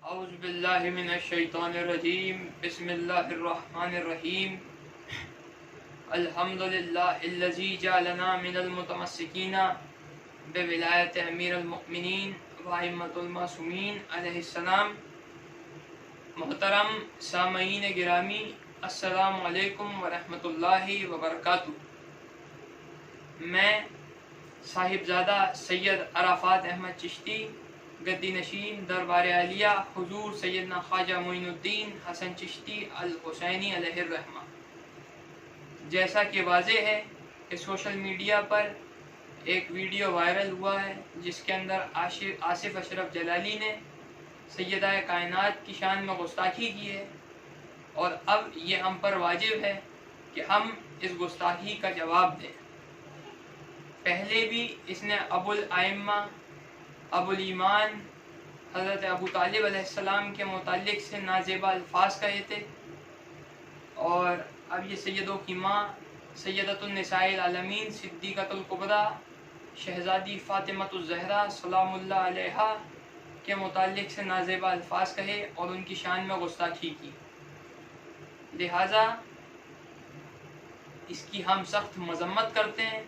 اعوذ باللہ من الشیطان الرجیم بسم اللہ الرحمن الرحیم الحمدللہ الذی جعلنا من المتمسکین بولایت امیر المؤمنین وائمۃ المعصومین علیہ السلام۔ محترم سامعین گرامی، السلام علیکم ورحمۃ اللہ وبرکاتہ۔ میں صاحبزادہ سید عرفات احمد چشتی، گدی نشین دربار عالیہ حضور سیدنا خواجہ معین الدین حسن چشتی الحسینی علیہ الرحمہ، جیسا کہ واضح ہے کہ سوشل میڈیا پر ایک ویڈیو وائرل ہوا ہے جس کے اندر آصف اشرف جلالی نے سیدہ کائنات کی شان میں گستاخی کی ہے، اور اب یہ ہم پر واجب ہے کہ ہم اس گستاخی کا جواب دیں۔ پہلے بھی اس نے ابو الائمہ ابو الایمان حضرت ابو طالب علیہ السلام کے متعلق سے نازیبہ الفاظ کہے تھے، اور اب یہ سیدوں کی ماں سیدۃ النساء العالمین صدیقۃ الکبریٰ شہزادی فاطمۃ الزہرا سلام اللہ علیہا کے متعلق سے نازیبہ الفاظ کہے اور ان کی شان میں گستاخی کی، لہٰذا اس کی ہم سخت مذمت کرتے ہیں۔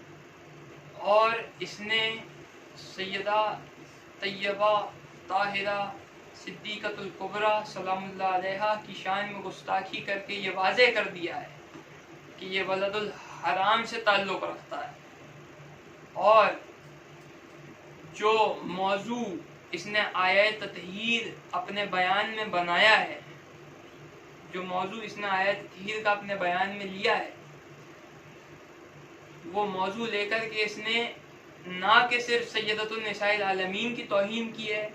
اور اس نے سیدہ طیبہ طاہرہ صدیقۃ الکبریٰ سلام اللہ علیہا کی شان میں گستاخی کر کے یہ واضح کر دیا ہے کہ یہ ولد الحرام سے تعلق رکھتا ہے، اور جو موضوع اس نے آیہ تطہیر اپنے بیان میں بنایا ہے، جو موضوع اس نے آیہ تطہیر کا اپنے بیان میں لیا ہے، وہ موضوع لے کر کے اس نے نہ کہ صرف سیدۃ النساء العالمین کی توہین کی ہے،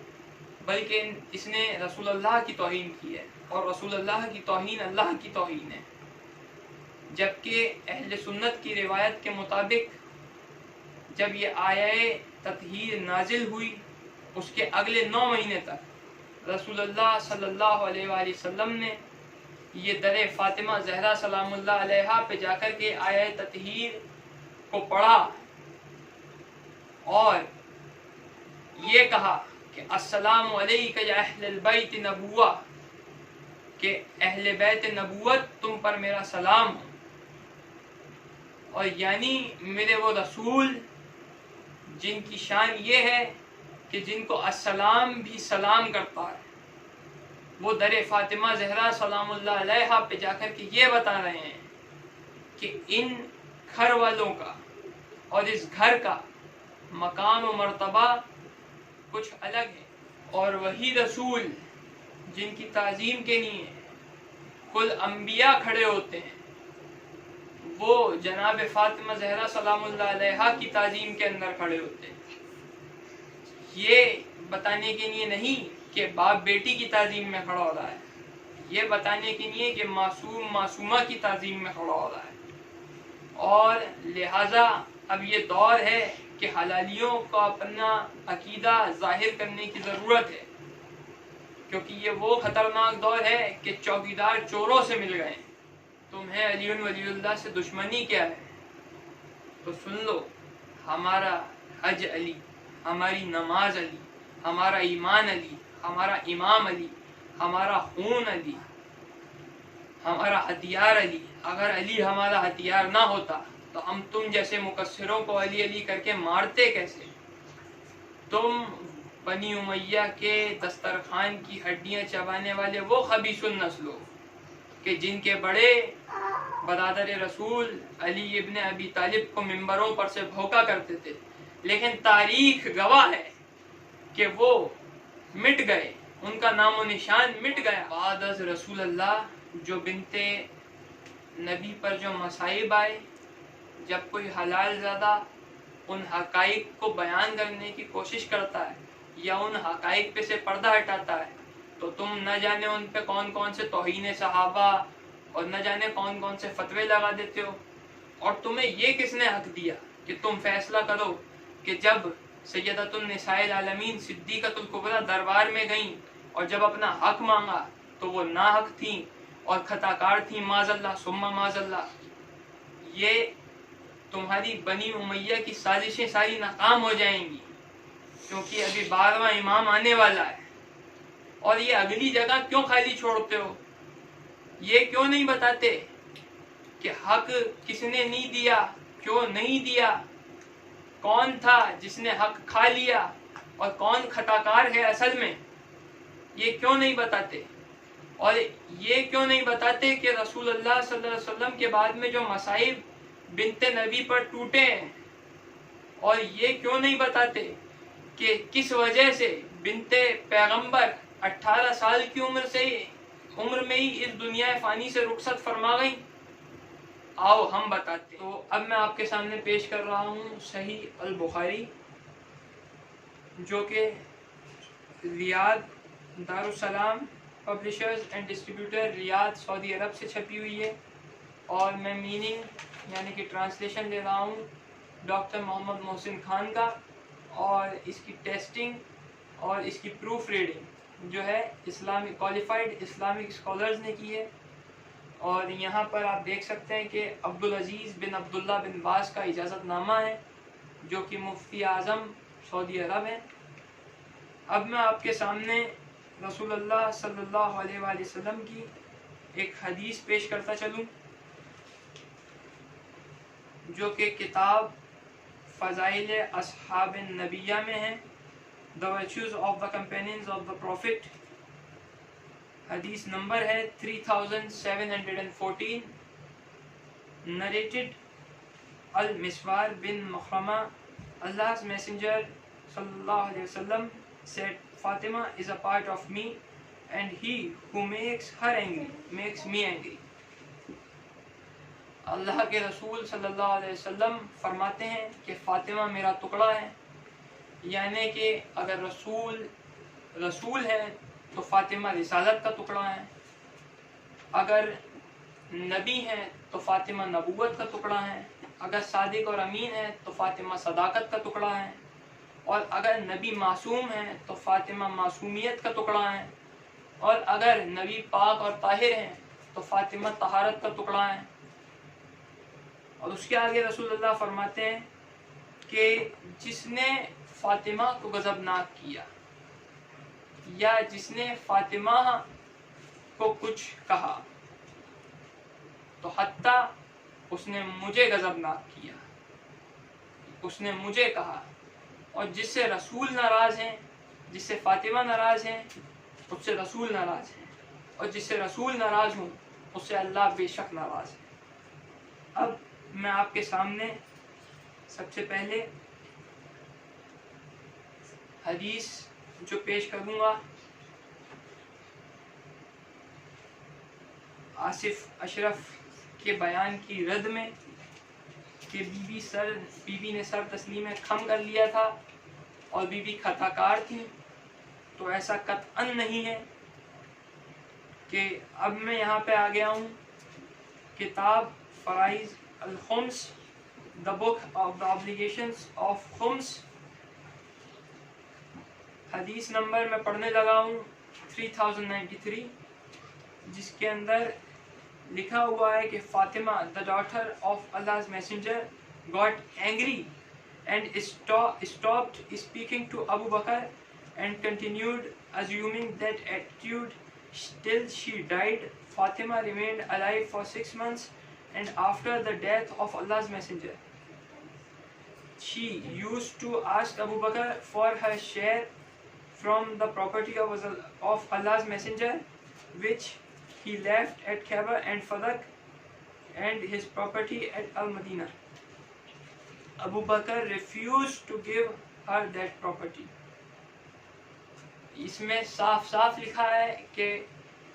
بلکہ اس نے رسول اللہ کی توہین کی ہے، اور رسول اللہ کی توہین اللہ کی توہین ہے۔ جبکہ اہل سنت کی روایت کے مطابق جب یہ آیہ تطہیر نازل ہوئی، اس کے اگلے 9 مہینے تک رسول اللہ صلی اللہ علیہ وآلہ وسلم نے یہ در فاطمہ زہرا سلام اللہ علیہا پہ جا کر کے آیہ تطہیر کو پڑھا اور یہ کہا کہ السلام علیک یا اہل البیت نبوہ، کہ اہل بیت نبوت تم پر میرا سلام ہو، اور یعنی میرے وہ رسول جن کی شان یہ ہے کہ جن کو السلام بھی سلام کرتا ہے، وہ در فاطمہ زہرا سلام اللہ علیہا پہ جا کر کے یہ بتا رہے ہیں کہ ان گھر والوں کا اور اس گھر کا مقام و مرتبہ کچھ الگ ہے، اور وہی رسول جن کی تعظیم کے لیے کل انبیاء کھڑے ہوتے ہیں، وہ جناب فاطمہ زہرا سلام اللہ علیہا کی تعظیم کے اندر کھڑے ہوتے ہیں۔ یہ بتانے کے لیے نہیں کہ باپ بیٹی کی تعظیم میں کھڑا ہو رہا ہے، یہ بتانے کے لیے کہ معصوم معصومہ کی تعظیم میں کھڑا ہو رہا ہے، اور لہٰذا اب یہ دور ہے کہ حلالیوں کو اپنا عقیدہ ظاہر کرنے کی ضرورت ہے، کیونکہ یہ وہ خطرناک دور ہے کہ چوکیدار چوروں سے مل گئے۔ تمہیں علی ولی اللہ سے دشمنی کیا ہے؟ تو سن لو، ہمارا حج علی، ہماری نماز علی، ہمارا ایمان علی، ہمارا امام علی، ہمارا خون علی، ہمارا ہتھیار علی۔ اگر علی ہمارا ہتھیار نہ ہوتا تو ہم تم جیسے مقصروں کو علی علی کر کے مارتے کیسے؟ تم بنی امیہ کے دسترخوان کی ہڈیاں چبانے والے وہ خبیث النسل ہو کہ جن کے بڑے برادر رسول علی ابن ابی طالب کو ممبروں پر سے بھوکا کرتے تھے، لیکن تاریخ گواہ ہے کہ وہ مٹ گئے، ان کا نام و نشان مٹ گیا۔ بعد از رسول اللہ جو بنت نبی پر جو مصائب آئے، جب کوئی حلال زادہ ان حقائق کو بیان کرنے کی کوشش کرتا ہے یا ان حقائق پہ سے پردہ ہٹاتا ہے، تو تم نہ جانے ان پہ کون کون سے توہین صحابہ اور نہ جانے کون کون سے فتوے لگا دیتے ہو۔ اور تمہیں یہ کس نے حق دیا کہ تم فیصلہ کرو کہ جب سیدۃ النساء العالمین صدیقۃ الکبریٰ دربار میں گئیں اور جب اپنا حق مانگا تو وہ ناحق تھیں اور خطا کار تھیں، معاذ اللہ ثم معاذ اللہ۔ یہ تمہاری بنی امیہ کی سازشیں ساری ناکام ہو جائیں گی، کیونکہ ابھی 12واں امام آنے والا ہے، اور یہ اگلی جگہ کیوں خالی چھوڑتے ہو؟ یہ کیوں نہیں بتاتے کہ حق کس نے نہیں دیا، کیوں نہیں دیا، کون تھا جس نے حق کھا لیا اور کون خطا کار ہے اصل میں؟ یہ کیوں نہیں بتاتے؟ اور یہ کیوں نہیں بتاتے کہ رسول اللہ صلی اللہ علیہ وسلم کے بعد میں جو مصائب بنت نبی پر ٹوٹے ہیں؟ اور یہ کیوں نہیں بتاتے کہ کس وجہ سے بنت پیغمبر 18 سال کی عمر میں ہی اس دنیا فانی سے رخصت فرما گئی؟ آؤ ہم بتاتے. تو اب میں آپ کے سامنے پیش کر رہا ہوں صحیح البخاری، جو کہ ریاض دارالسلام پبلشرز اینڈ ڈسٹریبیوٹر ریاض سعودی عرب سے چھپی ہوئی ہے، اور میں میننگ یعنی کہ ٹرانسلیشن لے رہا ہوں ڈاکٹر محمد محسن خان کا، اور اس کی ٹیسٹنگ اور اس کی پروف ریڈنگ جو ہے اسلامک کوالیفائڈ اسلامک اسکالرز نے کی ہے. اور یہاں پر آپ دیکھ سکتے ہیں کہ عبدالعزیز بن عبداللہ بن باز کا اجازت نامہ ہے، جو کہ مفتی اعظم سعودی عرب ہیں. اب میں آپ کے سامنے رسول اللہ صلی اللہ علیہ وآلہ وسلم کی ایک حدیث پیش کرتا چلوں، جو کہ کتاب فضائل اصحاب النبیہ میں ہے، The Virtues of the Companions of the Prophet. حدیث نمبر ہے 3714. Narrated المسوار bin مخرمہ, Allah's Messenger sallallahu alaihi wasallam said, Fatima is a part of me, and he who makes her angry makes me angry. اللہ کے رسول صلی اللہ علیہ وسلم فرماتے ہیں کہ فاطمہ میرا ٹکڑا ہے، یعنی کہ اگر رسول ہے تو فاطمہ رسالت کا ٹکڑا ہے، اگر نبی ہے تو فاطمہ نبوت کا ٹکڑا ہے، اگر صادق اور امین ہے تو فاطمہ صداقت کا ٹکڑا ہے، اور اگر نبی معصوم ہے تو فاطمہ معصومیت کا ٹکڑا ہے، اور اگر نبی پاک اور طاہر ہیں تو فاطمہ طہارت کا ٹکڑا ہے. اور اس کے آگے رسول اللہ فرماتے ہیں کہ جس نے فاطمہ کو غضبناک کیا یا جس نے فاطمہ کو کچھ کہا تو حتیٰ اس نے مجھے غضبناک کیا، اس نے مجھے کہا. اور جس سے رسول ناراض ہیں، جس سے فاطمہ ناراض ہیں، اس سے رسول ناراض ہیں، اور جس سے رسول ناراض ہوں اس سے اللہ بے شک ناراض ہے. اب میں آپ کے سامنے سب سے پہلے حدیث جو پیش کروں گا آصف اشرف کے بیان کی رد میں کہ بی بی نے سر تسلیم خم کر لیا تھا اور بی بی خطا کار تھی، تو ایسا قطعا نہیں ہے. کہ اب میں یہاں پہ آ گیا ہوں کتاب فرائض الخمس، the book of the obligations of خمس. حدیث نمبر میں پڑھنے لگا ہوں 3093، جس کے اندر لکھا ہوا ہے کہ Fatima the daughter of Allah's messenger got angry and stopped speaking to Abu Bakr and continued assuming that attitude till she died. Fatima remained alive for 6 months, and after the death of Allah's messenger she used to ask Abu Bakr for her share from the property of Allah's messenger, which he left at Kaaba and Fadak, and his property at Al-Madinah. Abu Bakr refused to give her that property. اس میں صاف صاف لکھا ہے کہ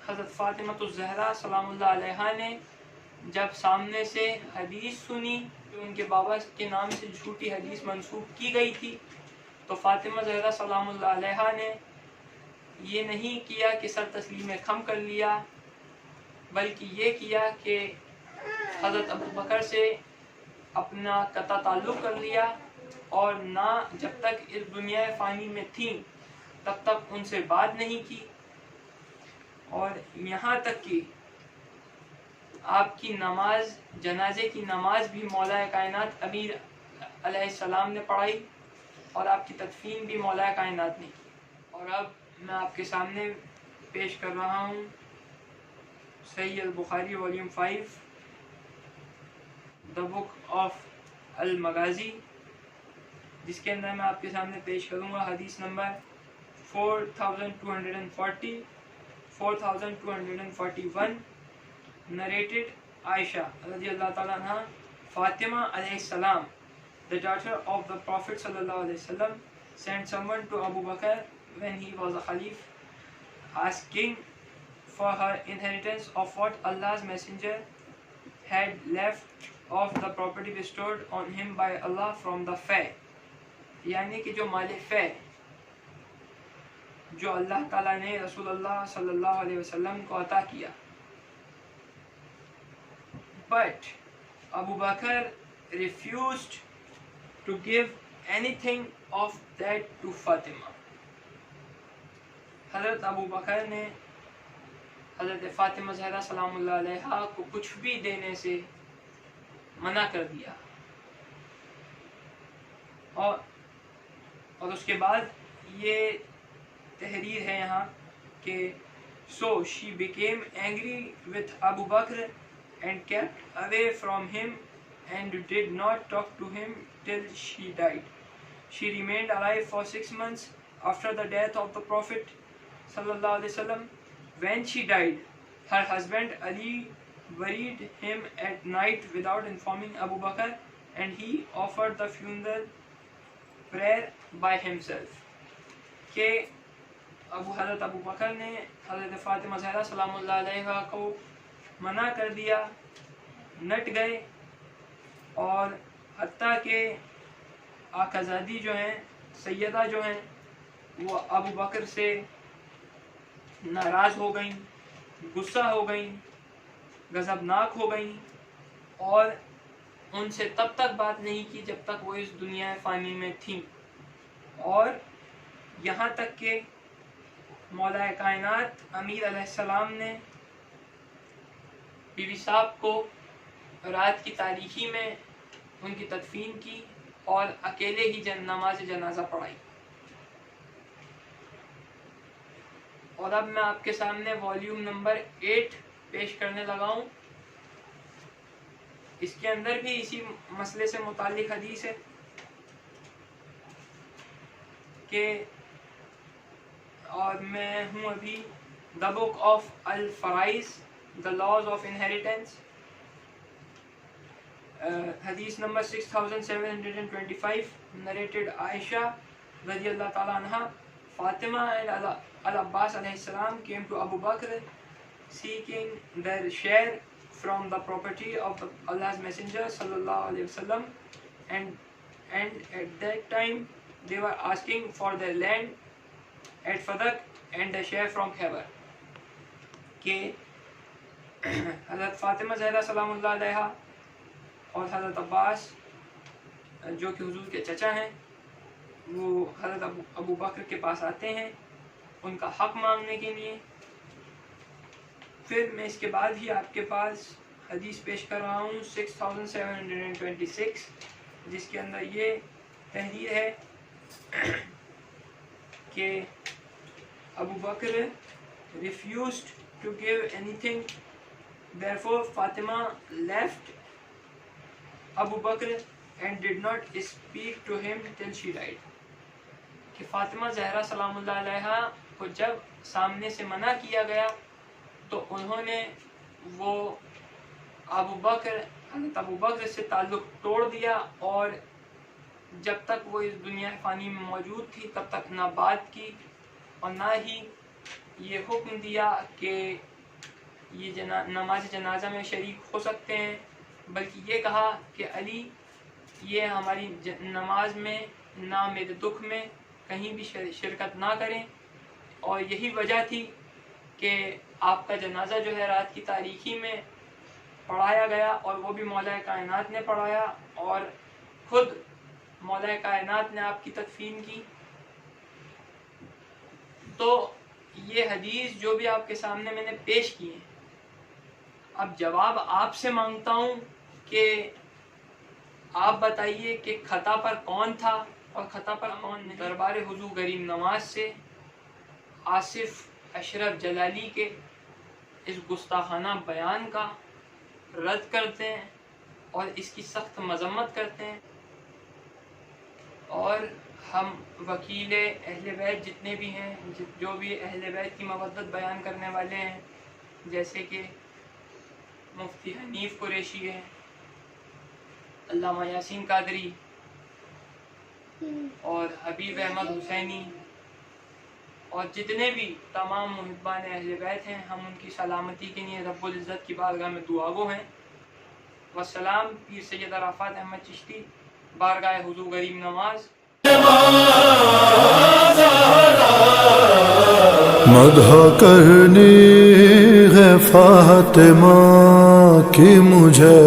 حضرت فاطمہ الزہرا سلام اللہ علیہا نے جب سامنے سے حدیث سنی جو ان کے بابا کے نام سے جھوٹی حدیث منسوب کی گئی تھی، تو فاطمہ زہرا سلام اللہ علیہا نے یہ نہیں کیا کہ سر تسلیم خم کر لیا، بلکہ یہ کیا کہ حضرت ابو بکر سے اپنا قطع تعلق کر لیا، اور نہ جب تک اس دنیا فانی میں تھیں تب تک ان سے بات نہیں کی. اور یہاں تک کہ آپ کی نماز، جنازے کی نماز بھی مولا کائنات امیر علیہ السلام نے پڑھائی، اور آپ کی تدفین بھی مولا کائنات نے کی. اور اب میں آپ کے سامنے پیش کر رہا ہوں صحیح البخاری والیوم 5 دا بک آف المغازی، جس کے اندر میں آپ کے سامنے پیش کروں گا حدیث نمبر 4240 4241 نریٹڈ عائشہ رضی اللہ تعالیٰ عنہ فاطمہ علیہ السلام the daughter of the Prophet sallallahu alaihi wasallam sent someone to Abu Bakr when he was a Khalif asking for her inheritance of what Allah's messenger had left of the property bestowed on him by Allah from the fay، یعنی کہ جو مال فے جو اللہ تعالیٰ نے رسول اللہ صلی اللہ علیہ وسلم کو عطا کیا. But Abu Bakr refused to give anything of that to Fatima. حضرت ابو بکر نے حضرت فاطمہ زہرا سلام اللہ علیہا کو کچھ بھی دینے سے منع کر دیا. اور اس کے بعد یہ تحریر ہے یہاں کہ so she became angry with Abu Bakr and kept away from him and did not talk to him till she died. She remained alive for 6 months after the death of the Prophet sallallahu alaihi wasallam. When she died, her husband Ali buried him at night without informing Abu Bakr, and he offered the funeral prayer by himself. کہ حضرت ابو بکر نے حضرت فاطمہ زہرا سلام اللہ علیہ کو منع کر دیا، نٹ گئے، اور حتیٰ کہ آقازادی جو ہیں، سیدہ جو ہیں، وہ ابو بکر سے ناراض ہو گئیں، غصہ ہو گئیں، غضبناک ہو گئیں، اور ان سے تب تک بات نہیں کی جب تک وہ اس دنیا فانی میں تھیں. اور یہاں تک کہ مولا کائنات امیر علیہ السلام نے بی بی صاحب کو رات کی تاریکی میں ان کی تدفین کی اور اکیلے ہی نماز جنازہ پڑھائی. اور اب میں آپ کے سامنے والیوم نمبر 8 پیش کرنے لگا ہوں. اس کے اندر بھی اسی مسئلے سے متعلق حدیث ہے کہ اور میں ہوں ابھی دا بک آف الفرائض دا لاز آف انہیریٹنس، حدیث نمبر 6725 نریٹڈ عائشہ رضی اللہ تعالیٰ عنہ Fatima and Al-Abbas alayhi salam came to Abu Bakr seeking their share from the property of Allah's messenger sallallahu alayhi wasallam, and at that time they were asking for their land at Fadak and a share from Khaybar. کہ حضرت فاطمہ زہرا سلام اللہ علیہا اور حضرت عباس جو کہ حضور کے چچا ہیں، وہ حضرت ابو بکر کے پاس آتے ہیں ان کا حق مانگنے کے لیے. پھر میں اس کے بعد ہی آپ کے پاس حدیث پیش کر رہا ہوں 6726، جس کے اندر یہ تحریر ہے کہ ابو بکر refused to give anything, therefore Fatima left Abu Bakr and did not speak to him till she died. کہ فاطمہ زہرا سلام اللہ علیہا کو جب سامنے سے منع کیا گیا تو انہوں نے وہ حضرت ابو بکر سے تعلق توڑ دیا، اور جب تک وہ اس دنیا فانی میں موجود تھی تب تک نہ بات کی اور نہ ہی یہ حکم دیا کہ یہ نماز جنازہ میں شریک ہو سکتے ہیں، بلکہ یہ کہا کہ علی یہ ہماری نماز میں نہ میرے دکھ میں کہیں بھی شرکت نہ کریں. اور یہی وجہ تھی کہ آپ کا جنازہ جو ہے رات کی تاریکی میں پڑھایا گیا، اور وہ بھی مولا کائنات نے پڑھایا، اور خود مولا کائنات نے آپ کی تدفین کی. تو یہ حدیث جو بھی آپ کے سامنے میں نے پیش کی ہے، اب جواب آپ سے مانگتا ہوں کہ آپ بتائیے کہ خطا پر کون تھا اور خطا پر کون نہیں. دربار حضور غریب نواز سے آصف اشرف جلالی کے اس گستاخانہ بیان کا رد کرتے ہیں اور اس کی سخت مذمت کرتے ہیں، اور ہم وکیل اہل بیت جتنے بھی ہیں، جو بھی اہل بیت کی مودت بیان کرنے والے ہیں، جیسے کہ مفتی حنیف قریشی ہے، علامہ یاسین قادری اور حبیب احمد حسینی اور جتنے بھی تمام محبان اہل بیت ہیں، ہم ان کی سلامتی کے لیے رب العزت کی بارگاہ میں دعا گو ہیں۔ والسلام پیر سید عرفات احمد چشتی، بارگاہ حضور غریب نواز۔ مدح کرنی ہے فاطمہ کی مجھے